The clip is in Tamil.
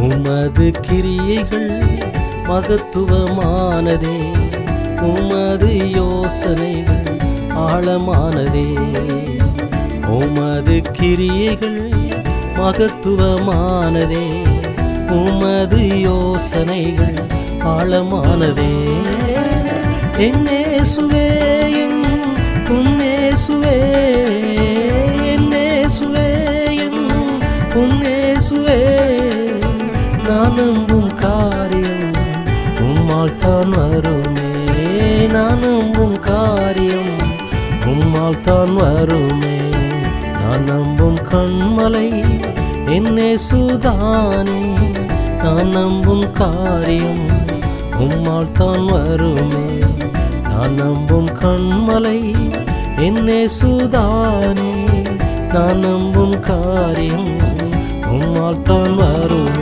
உமது கிரியைகள் மகத்துவமானதே, உமது யோசனைகள் ஆழமானதே. உமது கிரியைகள் மகத்துவமானதே, உமது யோசனைகள் ஆழமானதே. என்னேசுவே உன்னேசுவே, என்னேசுவே உன்னேசுவே, நான் நம்பும் காரியம் உம்மால் தான் வருமே, நான் நம்பும் காரியம் உம்மால் தான் வருமே. நான் நம்பும் கண்மலை என்னேசுதானே, நான் நம்பும் காரியம் உம்மால் தான் வருமே. நான் நம்பும் கண்மலை என்னேசுதானே, நான் நம்பும் காரியம் உம்மால் தான் வருமே.